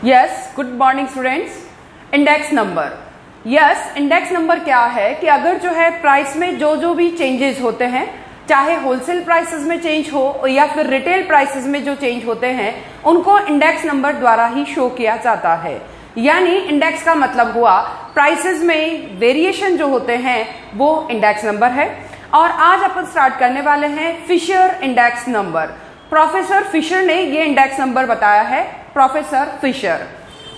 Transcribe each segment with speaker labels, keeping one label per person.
Speaker 1: Yes, good morning students. Index number, yes, index number क्या है कि अगर जो है प्राइस में जो भी चेंजेस होते हैं, चाहे होलसेल प्राइसेस में चेंज हो या फिर रिटेल प्राइसेस में जो चेंज होते हैं, उनको इंडेक्स नंबर द्वारा ही शो किया जाता है। यानी इंडेक्स का मतलब हुआ प्राइसेस में वेरिएशन जो होते हैं वो इंडेक्स नंबर है। और आज अपन स्टार्ट करने वाले हैं Fisher index number. Professor Fisher ने ये इंडेक्स नंबर बताया है, professor Fisher.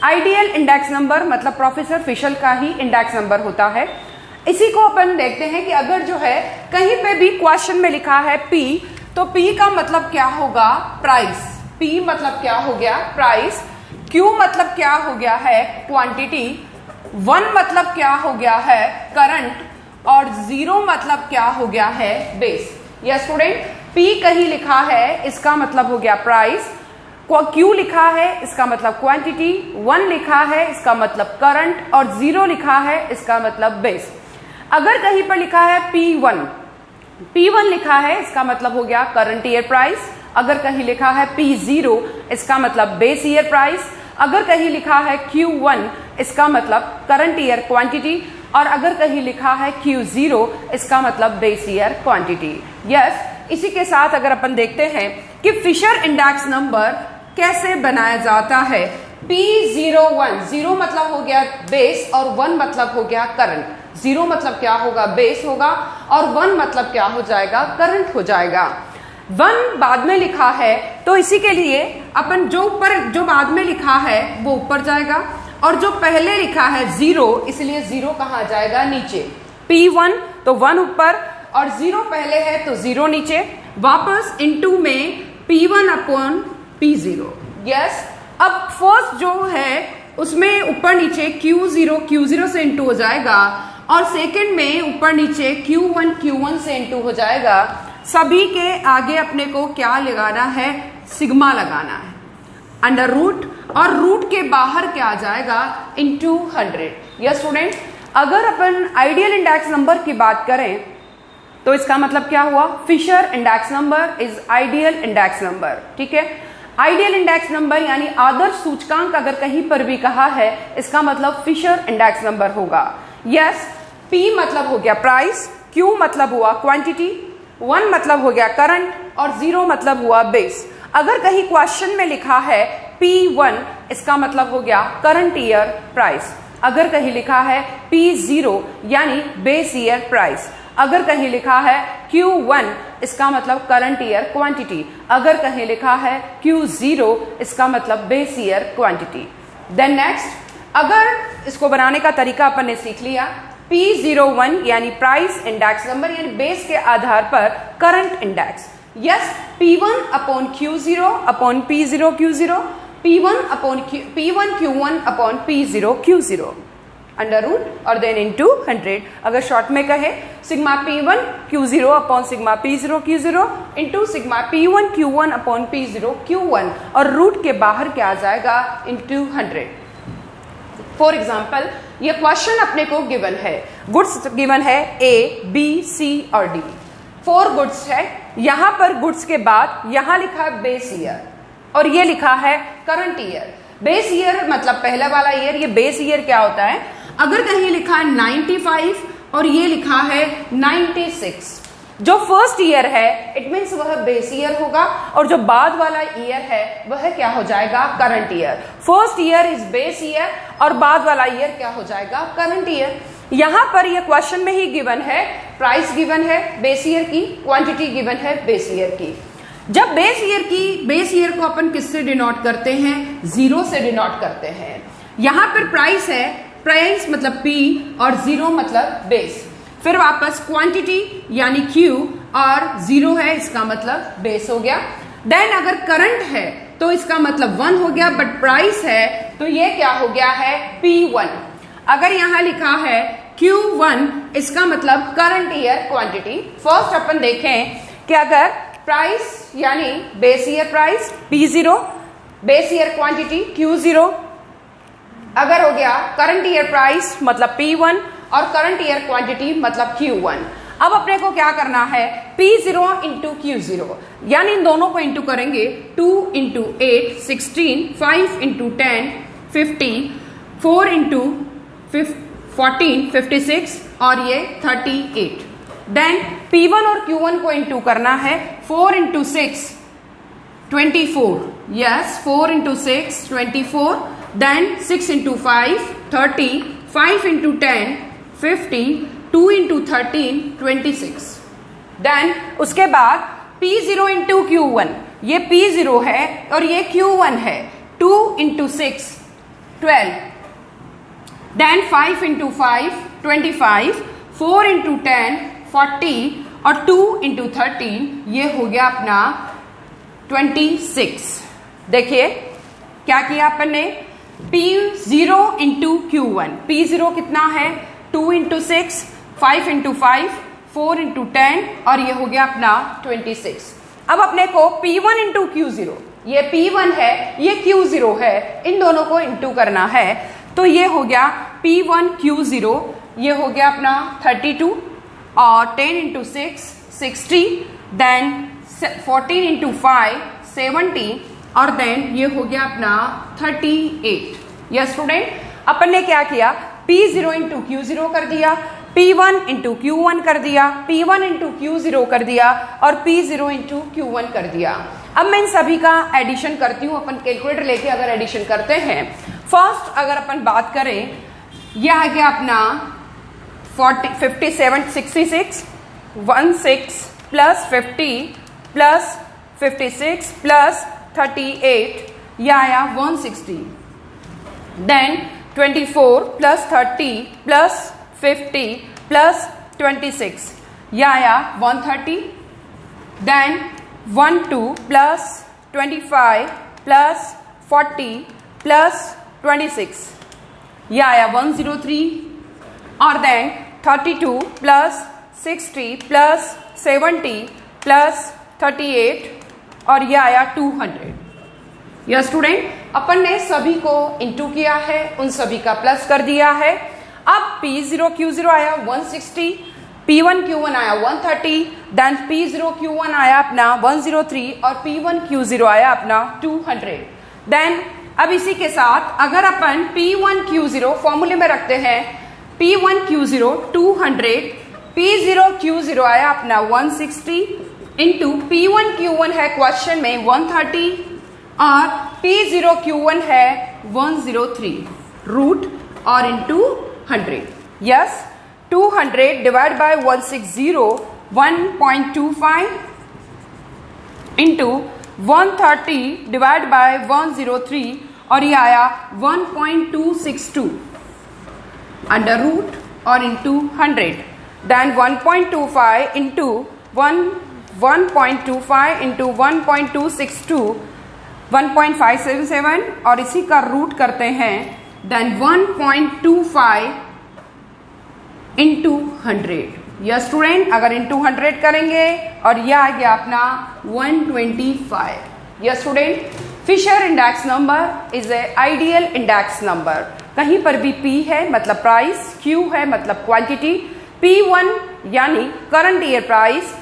Speaker 1: Ideal index number मतलब प्रोफेसर फिशर का ही इंडेक्स नंबर होता है। इसी को अपन देखते हैं कि अगर जो है कहीं पे भी क्वेश्चन में लिखा है P, तो P का मतलब क्या होगा? प्राइस। P मतलब क्या हो गया? प्राइस। Q मतलब क्या हो गया है? क्वांटिटी। 1 मतलब क्या हो गया है? करंट। और 0 मतलब क्या हो गया है? बेस। यस स्टूडेंट, P कहीं लिखा है इसका मतलब हो गया प्राइस, Q लिखा है इसका मतलब क्वांटिटी, 1 लिखा है इसका मतलब करंट और 0 लिखा है इसका मतलब बेस। अगर कहीं पर लिखा है P1 लिखा है इसका मतलब हो गया करंट ईयर प्राइस। अगर कहीं लिखा है P0 इसका मतलब बेस ईयर प्राइस। अगर कहीं लिखा है Q1 इसका मतलब करंट ईयर क्वांटिटी और अगर कहीं लिखा है Q0 इसका मतलब बेस ईयर क्वांटिटी। यस, इसी के साथ अगर अपन देखते हैं कि फिशर इंडेक्स नंबर कैसे बनाया जाता है। P01, 0 मतलब हो गया बेस और 1 मतलब हो गया करंट। 0 मतलब क्या होगा? बेस होगा और 1 मतलब क्या हो जाएगा? करंट हो जाएगा। 1 बाद में लिखा है तो इसी के लिए अपन जो बाद में लिखा है वो ऊपर जाएगा और जो पहले लिखा है 0, इसलिए 0 कहाँ जाएगा? नीचे। P1 तो 1 ऊपर और 0 पहले है तो 0 नीचे। वापस इनटू में P1 अपॉन P0। यस, अब फर्स्ट जो है उसमें ऊपर नीचे Q0 से इंटू हो जाएगा और सेकंड में ऊपर नीचे Q1 से इंटू हो जाएगा। सभी के आगे अपने को क्या लगाना है? सिग्मा लगाना है, अंडर रूट, और रूट के बाहर क्या आ जाएगा? इंटू 100। यस स्टूडेंट, अगर अपन आइडियल इंडेक्स नंबर की बात करें तो इसका मतलब क्या हुआ? Fisher index number is ideal index number. ठीक है, आइडियल इंडेक्स नंबर यानी आदर्श सूचकांक अगर कहीं पर भी कहा है इसका मतलब फिशर इंडेक्स नंबर होगा। यस, P मतलब हो गया प्राइस, Q मतलब हुआ क्वांटिटी, 1 मतलब हो गया करंट और 0 मतलब हुआ बेस। अगर कहीं क्वेश्चन में लिखा है P1 इसका मतलब हो गया करंट ईयर प्राइस। अगर कहीं लिखा है P0 यानी बेस ईयर प्राइस। अगर कहीं लिखा है Q1 इसका मतलब करंट ईयर क्वांटिटी। अगर कहीं लिखा है Q0 इसका मतलब base year quantity. Then next, अगर इसको बनाने का तरीका अपन ने सीख लिया। P01 यानी प्राइस इंडेक्स नंबर यानी बेस के आधार पर current index. Yes, P1 upon Q0 upon P0 Q0, P1 Q1 upon P0 Q0 under root और देन इनटू 100। अगर शॉर्ट में कहे sigma P1 Q0 upon sigma P0 Q0 into sigma P1 Q1 upon P0 Q1 और root के बाहर क्या आ जाएगा? इंटू 100। फॉर एग्जाम्पल, ये क्वेश्चन अपने को गिवन है, गुड्स गिवन है A, B, C और D। 4 गुड्स है। यहां पर गुड्स के बाद यहां लिखा है बेस ईयर और ये लिखा है करंट ईयर। बेस ईयर मतलब पहला वाला ईयर, ये बेस ईयर क्या होता है? अगर कहीं लिखा है 95 और ये लिखा है 96, जो फर्स्ट ईयर है इट मीन्स वह बेस ईयर होगा और जो बाद वाला ईयर है वह क्या हो जाएगा? Current year. First year is base year और बाद वाला ईयर क्या हो जाएगा? Current year. यहां पर यह क्वेश्चन में ही गिवन है, प्राइस गिवन है बेस ईयर की, क्वांटिटी गिवन है बेस ईयर की। जब बेस ईयर को अपन किससे डिनोट करते हैं? 0 से डिनोट करते हैं। यहां पर प्राइस है, प्राइस मतलब P और 0 मतलब बेस। फिर वापस क्वांटिटी यानी Q और 0 है इसका मतलब बेस हो गया। देन अगर करंट है तो इसका मतलब 1 हो गया, बट प्राइस है तो ये क्या हो गया है? P1। अगर यहां लिखा है Q1 इसका मतलब करंट ईयर क्वांटिटी। फर्स्ट अपन देखें कि अगर प्राइस यानी base year price P0, base year quantity Q0, अगर हो गया करंट ईयर प्राइस मतलब P1 और करंट ईयर क्वांटिटी मतलब Q1। अब अपने को क्या करना है? P0 इंटू Q0 यानी इन दोनों को इंटू करेंगे। 2 इंटू 8 16, 5 इंटू 10 50, 4 इंटू 14 56 और ये 38। देन P1 और Q1 को इंटू करना है। 4 into 6 24, yes 4 into 6 24, then 6 into 5 30, 5 into 10 50, 2 into 13 26। Then उसके बाद P0 इंटू Q1, ये P0 है और ये Q1 है। 2 इंटू 6 12, देन 5 इंटू 5 25, 4 इंटू 10 40 और 2 इंटू 13 ये हो गया अपना 26। देखिए क्या किया अपन ने, P0 इंटू Q1, P0 कितना है 2 इंटू 6, 5 इंटू 5, 4 इंटू 10 और ये हो गया अपना 26। अब अपने को P1 इंटू Q0, ये P1 है ये Q0 है, इन दोनों को इंटू करना है। तो ये हो गया P1 Q0, ये हो गया अपना 32 और 10 इंटू 6 60, देन 14 इंटू 5 70 और देन ये हो गया अपना 38। यस स्टूडेंट, अपन ने क्या किया, P0 इंटू Q0 कर दिया, P1 इंटू Q1 कर दिया, P1 इंटू Q0 कर दिया और P0 इंटू Q1 कर दिया। अब मैं इन सभी का एडिशन करती हूँ। अपन कैलकुलेटर लेके अगर एडिशन करते हैं, फर्स्ट अगर अपन बात करें, यह आ गया अपना 57 66 16 प्लस 50 प्लस 56 प्लस 38, यह आया 160, देन 24 प्लस 30 प्लस 50 प्लस 26, यह आया 130, देन 12 प्लस 25 प्लस 40 प्लस 26, यह आया 103 और देन 32 प्लस 60 प्लस 70 प्लस 38 और यह आया 200। यह स्टूडेंट, अपन ने सभी को इंटू किया है, उन सभी का प्लस कर दिया है। अब P0 Q0 आया 160, P1 Q1 आया 130, देन P0 Q1 आया अपना 103 और P1 Q0 आया अपना 200। देन अब इसी के साथ अगर अपन P1 Q0 फॉर्मूले में रखते हैं, P1 Q0 200, P0 Q0 आया अपना 160 इंटू P1 Q1 है क्वेश्चन में 130 और P0 Q1 है 103 रूट और into 100। Yes, 200 divide bye 160 1.25 into 130 divide by 103 और ये आया 1.262 अंडर रूट और इंटू 100, देन 1.25 इंटू 1.25 इंटू 1.262 1.577 और इसी का रूट करते हैं, देन 1.25 इंटू 100। यह स्टूडेंट अगर इंटू 100 करेंगे और यह आ गया अपना 125। यह student, Fisher index number is a ideal index number. कहीं पर भी P है मतलब प्राइस, Q है मतलब क्वांटिटी, P1 यानी करंट ईयर प्राइस,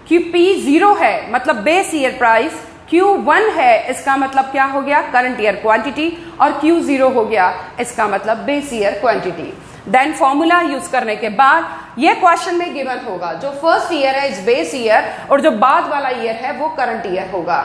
Speaker 1: P0 है मतलब बेस ईयर प्राइस, Q1 है इसका मतलब क्या हो गया, करंट ईयर क्वांटिटी, और Q0 हो गया इसका मतलब base year quantity. Then formula use करने के बाद ये क्वेश्चन में गिवन होगा, जो फर्स्ट ईयर है इज बेस ईयर और जो बाद वाला ईयर है वो करंट ईयर होगा।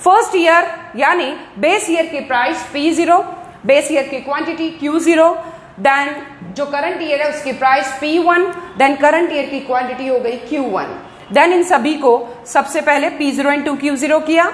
Speaker 1: फर्स्ट ईयर यानी बेस ईयर की प्राइस P0, बेस ईयर की क्वांटिटी Q0, देन जो करंट ईयर है उसकी price P1, then current year की क्वांटिटी हो गई Q1। देन इन सभी को सबसे पहले P0 इंटू Q0 किया,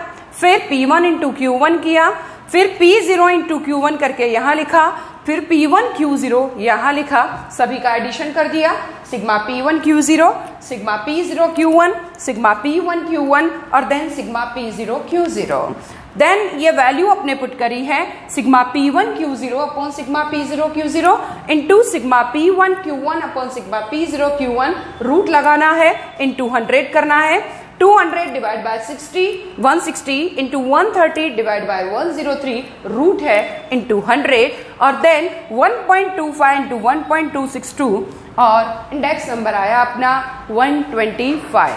Speaker 1: फिर P1 इंटू Q1 किया, फिर P0 इंटू Q1 करके यहां लिखा, फिर P1 Q0 यहां लिखा, सभी का एडिशन कर दिया, sigma P1 Q0, sigma P0 Q1, sigma P1 Q1 और then sigma P0 Q0। Then ये वैल्यू अपने पुट करी है sigma P1 Q0 upon sigma P0 Q0 into sigma P1 Q1 upon sigma P0 Q1, root लगाना है, into 100 करना है, 200 divide by 60, 160 into 130 divide by 103 root है इंटू 100 और देन 1.25 इंटू 1.262 और इंडेक्स नंबर आया अपना 125।